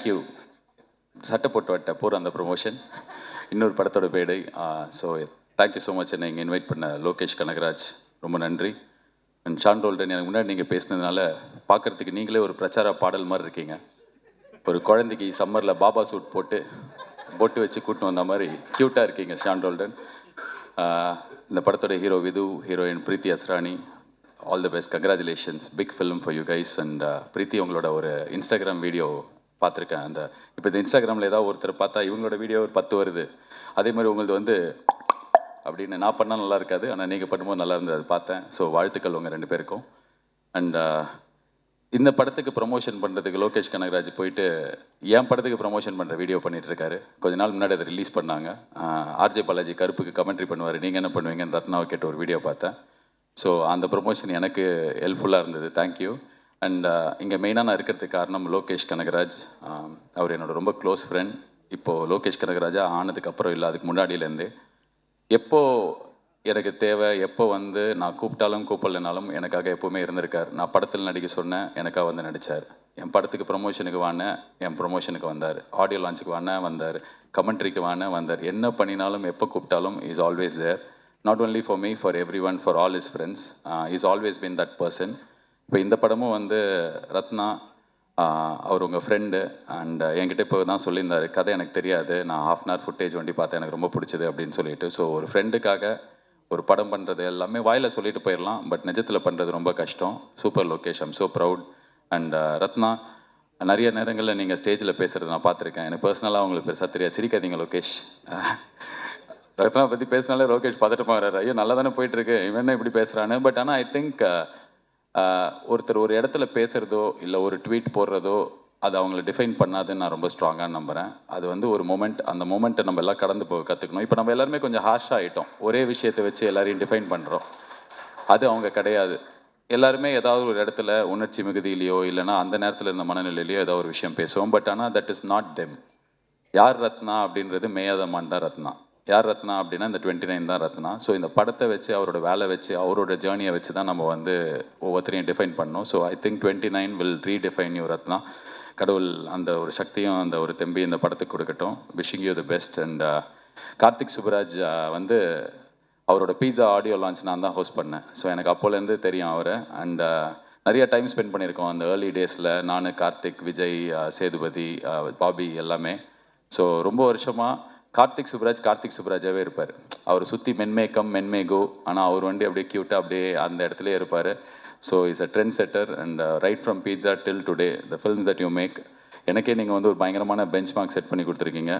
Thank you. சட்டை போட்டு வட்ட போகிற அந்த ப்ரொமோஷன் இன்னொரு படத்தோட பேடை. So thank you so much. என்னை இங்கே இன்வைட் பண்ண லோகேஷ் கனகராஜ் ரொம்ப நன்றி. அண்ட் ஷான் ரோல்டன், எனக்கு முன்னாடி நீங்கள் பேசினதுனால பார்க்குறதுக்கு நீங்களே ஒரு பிரச்சார பாடல் மாதிரி இருக்கீங்க. ஒரு குழந்தைக்கு சம்மரில் பாபா சூட் போட்டு பொட்டு வச்சு கூட்டின்னு வந்த மாதிரி க்யூட்டாக இருக்கீங்க ஷான் ரோல்டன். இந்த படத்தோட hero Vidhu, heroine Preethi Asrani, all the best, congratulations, big film for you guys. And Preethi, உங்களோட ஒரு இன்ஸ்டாகிராம் வீடியோ பார்த்துருக்கேன். அந்த இப்போ இந்த இன்ஸ்டாகிராமில் ஏதாவது ஒருத்தர் பார்த்தா இவங்களோட வீடியோ ஒரு 10 வருது. அதே மாதிரி உங்களது வந்து அப்படின்னு நான் பண்ணால் நல்லா இருக்காது, ஆனால் நீங்கள் பண்ணும்போது நல்லா இருந்தது, அது பார்த்தேன். ஸோ வாழ்த்துக்கள் உங்கள் 2 பேருக்கும். அண்ட் இந்த படத்துக்கு ப்ரொமோஷன் பண்ணுறதுக்கு லோகேஷ் கனகராஜ் போயிட்டு என் படத்துக்கு ப்ரொமோஷன் பண்ணுற வீடியோ பண்ணிகிட்ருக்காரு. கொஞ்ச நாள் முன்னாடி அதை ரிலீஸ் பண்ணாங்க. ஆர்ஜே பாலாஜி கருப்புக்கு கமெண்ட்ரி பண்ணுவார், நீங்கள் என்ன பண்ணுவீங்கன்னு ரத்னாவை கேட்ட ஒரு வீடியோ பார்த்தேன். ஸோ அந்த ப்ரொமோஷன் எனக்கு ஹெல்ப்ஃபுல்லாக இருந்தது. தேங்க்யூ. அண்ட் இங்கே மெயினாக நான் இருக்கிறதுக்கு காரணம் லோகேஷ் கனகராஜ். அவர் என்னோட ரொம்ப க்ளோஸ் ஃப்ரெண்ட். இப்போது லோகேஷ் கனகராஜா ஆனதுக்கப்புறம் இல்லை, அதுக்கு முன்னாடியிலேருந்தே எப்போ எனக்கு தேவை, எப்போ வந்து நான் கூப்பிட்டாலும் கூப்பிடலனாலும் எனக்காக எப்போவுமே இருந்திருக்கார். நான் படத்தில் நடிக்க சொன்னேன், எனக்காக வந்து நடித்தார். என் படத்துக்கு ப்ரொமோஷனுக்கு வானேன், என் ப்ரொமோஷனுக்கு வந்தார். ஆடியோ லான்ச்சுக்கு வானேன் வந்தார், கமெண்ட்ரிக்கு வானேன் வந்தார். என்ன பண்ணினாலும் எப்போ கூப்பிட்டாலும் is always there. Not only for me, for everyone, for all is friends. Is always been that person. இப்போ இந்த படமும் வந்து ரத்னா அவர் உங்கள் ஃப்ரெண்டு. அண்ட் என்கிட்ட இப்போ தான் சொல்லியிருந்தார், கதை எனக்கு தெரியாது, நான் ½ hour ஃபுட்டேஜ் வண்டி பார்த்தேன், எனக்கு ரொம்ப பிடிச்சது அப்படின்னு சொல்லிட்டு. ஸோ ஒரு ஃப்ரெண்டுக்காக ஒரு படம் பண்ணுறது எல்லாமே வாயில் சொல்லிட்டு போயிடலாம், பட் நிஜத்தில் பண்ணுறது ரொம்ப கஷ்டம். Super Lokesh, I'm so proud. And Ratna, நிறைய நேரங்களில் நீங்கள் ஸ்டேஜில் பேசுகிறது நான் பார்த்துருக்கேன். எனக்கு பர்சனலாக உங்களுக்கு பெருசாக தெரியாது, சிரிக்காதீங்க லோகேஷ். ரத்னா பற்றி பேசினாலே லோகேஷ் பதட்டமாக வர்றாரு, ஐயோ நல்லா தானே போயிட்டுருக்கு, இவன் என்ன இப்படி பேசுகிறான்னு. பட் ஆனால் ஐ திங்க் ஒருத்தர் ஒரு இடத்துல பேசுகிறதோ இல்லை ஒரு ட்வீட் போடுறதோ அது அவங்கள டிஃபைன் பண்ணாதுன்னு நான் ரொம்ப ஸ்ட்ராங்காக நம்புகிறேன். அது வந்து ஒரு மொமெண்ட், அந்த மொமெண்ட்டை நம்ம எல்லாம் கடந்து போக கற்றுக்கணும். இப்போ நம்ம எல்லாருமே கொஞ்சம் ஹார்ஷாக ஆகிட்டோம், ஒரே விஷயத்தை வச்சு எல்லாரையும் டிஃபைன் பண்ணுறோம். அது அவங்க கிடையாது. எல்லாருமே ஏதாவது ஒரு இடத்துல உணர்ச்சி மிகுதியிலையோ இல்லைனா அந்த நேரத்தில் இருந்த மனநிலையிலையோ ஏதோ ஒரு விஷயம் பேசுவோம். பட் ஆனால் தட் இஸ் நாட் தெம். யார் ரத்னா அப்படின்றது மேயாதமான் தான் ரத்னா. யார் ரத்னா அப்படின்னா இந்த 29 தான் ரத்னா. ஸோ இந்த படத்தை வச்சு, அவரோட வேலை வச்சு, அவரோட ஜேர்னியை வச்சு தான் நம்ம வந்து ஒவ்வொருத்தரையும் டிஃபைன் பண்ணோம். So I think 29 will redefine you Ratna. கடவுள் அந்த ஒரு சக்தியும் அந்த ஒரு தெம்பி இந்த படத்துக்கு கொடுக்கட்டும். Wishing you the best. And Karthik Subbaraj வந்து அவரோட பீஸா ஆடியோ லான்ச் நான் தான் ஹோஸ்ட் பண்ணேன். ஸோ எனக்கு அப்போலேருந்து தெரியும் அவரை. அண்ட் நிறைய டைம் ஸ்பெண்ட் பண்ணியிருக்கோம் அந்த ஏர்லி டேஸில். நான், கார்த்திக், விஜய், சேதுபதி, பாபி எல்லாமே. ஸோ ரொம்ப வருஷமாக கார்த்திக் சுப்ராஜாவே இருப்பார். அவர் சுற்றி மென்மேக்கம் மென்மேகோ, ஆனால் அவர் வண்டி அப்படியே க்யூட்டாக அப்படியே அந்த இடத்துலேயே இருப்பார். So is a trend setter. And right from Pizza till today the films that you make, எனக்கே நீங்கள் வந்து ஒரு பயங்கரமான பெஞ்ச் மார்க் செட் பண்ணி கொடுத்துருக்கீங்க.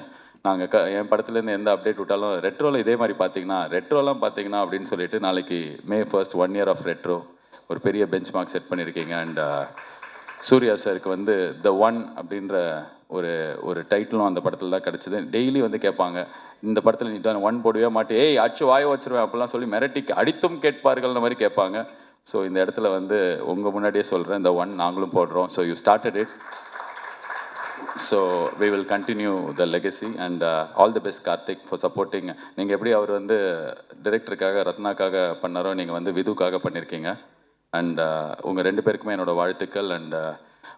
நாங்கள் என் படத்துலேருந்து எந்த அப்டேட் விட்டாலும் ரெட்ரோவில் இதே மாதிரி ரெட்ரோலாம் பார்த்தீங்கன்னா அப்படின்னு சொல்லிட்டு நாளைக்கு May 1st 1 year of retro ஒரு பெரிய பெஞ்ச் மார்க் செட் பண்ணியிருக்கீங்க. அண்ட் சூர்யா சாருக்கு வந்து த ஒன் அப்படின்ற ஒரு டைட்டிலும் அந்த படத்தில் தான் கிடச்சிது. டெய்லி வந்து கேட்பாங்க, இந்த படத்தில் நீ தான் 1 போடவே மாட்டே, ஏய் அச்சு வாய வச்சிருவேன் அப்படிலாம் சொல்லி மிரட்டி அடித்தும் கேட்பார்கள்ன்ற மாதிரி கேட்பாங்க. ஸோ இந்த இடத்துல வந்து உங்கள் முன்னாடியே சொல்கிறேன், இந்த 1 நாங்களும் போடுறோம். So you started it, so we will continue the legacy. And all the best Karthik for supporting. நீங்கள் எப்படி அவர் வந்து டிரெக்டருக்காக ரத்னாக்காக பண்ணாரோ, நீங்கள் வந்து விதுக்காக பண்ணியிருக்கீங்க. அண்ட் உங்கள் 2 பேருக்குமே என்னோடய வாழ்த்துக்கள். அண்ட்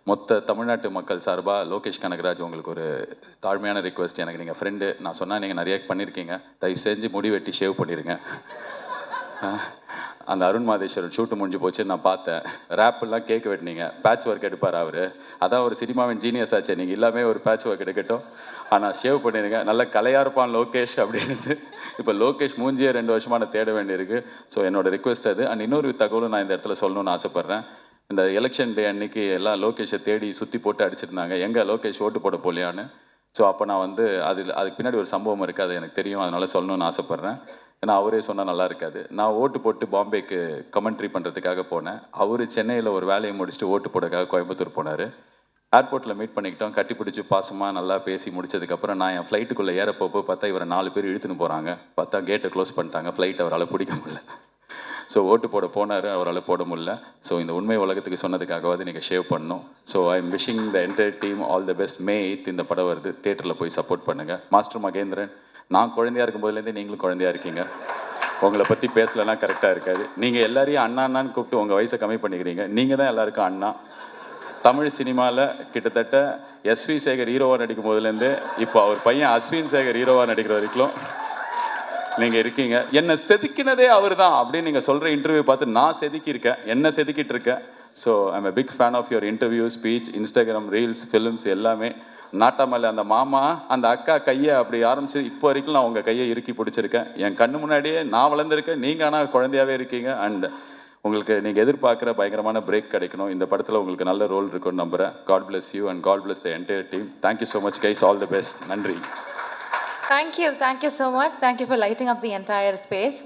மொத்த தமிழ்நாட்டு மக்கள் சார்பாக லோகேஷ் கனகராஜ், உங்களுக்கு ஒரு தாழ்மையான ரிக்வெஸ்ட். எனக்கு நீங்கள் ஃப்ரெண்டு, நான் சொன்னால் நீங்கள் நிறைய பண்ணியிருக்கீங்க, தயவு செஞ்சு முடி வெட்டி ஷேவ் பண்ணிடுங்க. அந்த அருண் மாதேஸ்வரன் ஷூட்டு முடிஞ்சு போச்சு, நான் பார்த்தேன். ரேப்பெல்லாம் கேக் வெட்டினீங்க, பேட்ச் ஒர்க் எடுப்பார் அவர். அதான் ஒரு சினிமாவின் ஜீனியஸ் ஆச்சு. நீங்கள் எல்லாமே ஒரு பேட்ச் ஒர்க் எடுக்கட்டும், ஆனால் ஷேவ் பண்ணிடுங்க. நல்ல கலையாக இருப்பான் லோகேஷ் அப்படின்னு. இப்போ லோகேஷ் மூஞ்சியே 2 வருஷமாக நான் தேட வேண்டியிருக்கு. ஸோ என்னோட ரிக்வெஸ்ட் அது. அண்ட் இன்னொரு தகவலும் நான் இந்த இடத்துல சொல்லணும்னு ஆசைப்பட்றேன். இந்த எலெக்ஷன் டே அன்னைக்கு எல்லாம் லோகேஷை தேடி சுற்றி போட்டு அடிச்சிருந்தாங்க, எங்கே லோகேஷ் ஓட்டு போட போலியான்னு. ஸோ அப்போ நான் வந்து அதுக்கு பின்னாடி ஒரு சம்பவம் இருக்குது, அது எனக்கு தெரியும், அதனால் சொல்லணும்னு ஆசைப்பட்றேன். ஏன்னா அவரே சொன்னால் நல்லா இருக்காது. நான் ஓட்டு போட்டு பாம்பேக்கு கமெண்ட்ரி பண்ணுறதுக்காக போனேன். அவர் சென்னையில் ஒரு வேலையை முடிச்சுட்டு ஓட்டு போடக்காக கோயம்புத்தூர் போனார். ஏர்போர்ட்டில் மீட் பண்ணிக்கிட்டோம், கட்டி பிடிச்சி பாசமாக நல்லா பேசி முடிச்சதுக்கப்புறம் நான் என் ஃப்ளைட்டுக்குள்ளே ஏறப்போப்போ பார்த்தா இவரை 4 பேர் இழுத்துன்னு போகிறாங்க. பார்த்தா கேட்டை க்ளோஸ் பண்ணிட்டாங்க, ஃப்ளைட் அவரால் பிடிக்க முடியல. ஸோ ஓட்டு போட போனார், அவரால் போட முடியல. ஸோ இந்த உண்மை உலகத்துக்கு சொன்னதுக்காகவாது நீங்கள் ஷேவ் பண்ணணும். So I am wishing the entire team all the best. May 8 இந்த படம் வருது, தியேட்டரில் போய் சப்போர்ட் பண்ணுங்கள். மாஸ்டர் மகேந்திரன், நான் குழந்தையாக இருக்கும்போதுலேருந்தே நீங்களும் குழந்தையாக இருக்கீங்க. உங்களை பற்றி பேசலைன்னா கரெக்டாக இருக்காது. நீங்கள் எல்லாரையும் அண்ணா அண்ணான்னு கூப்பிட்டு உங்கள் வயசை கம்மி பண்ணிக்கிறீங்க. நீங்கள் தான் எல்லாருக்கும் அண்ணா. தமிழ் சினிமாவில் கிட்டத்தட்ட எஸ்வி சேகர் ஹீரோவாக நடிக்கும் போதுலேருந்து இப்போ அவர் பையன் அஸ்வின் சேகர் ஹீரோவாக நடிக்கிற வரைக்கும் நீங்கள் இருக்கீங்க. என்னை செதுக்கினதே அவர் தான் அப்படின்னு நீங்கள் சொல்கிற இன்டர்வியூ பார்த்து நான் செதுக்கியிருக்கேன், என்ன செதுக்கிட்டு இருக்கேன். So I'm a big fan of your interview, speech, Instagram reels, films எல்லாமே. நாட்டாமல்ல அந்த மாமா அந்த அக்கா கையை அப்படி ஆரம்பிச்சு இப்போ வரைக்கும் நான் உங்கள் கையை இறுக்கி பிடிச்சிருக்கேன். என் கண்ணு முன்னாடியே நான் வளர்ந்துருக்கேன், நீங்கள் ஆனால் குழந்தையாகவே இருக்கீங்க. அண்ட் உங்களுக்கு நீங்கள் எதிர்பார்க்குற பயங்கரமான பிரேக் கிடைக்கணும். இந்த படத்தில் உங்களுக்கு நல்ல ரோல் இருக்குன்னு நம்புகிறேன். God bless you and God bless the entire team. Thank you so much guys, all the best. நன்றி. Thank you so much. Thank you for lighting up the entire space.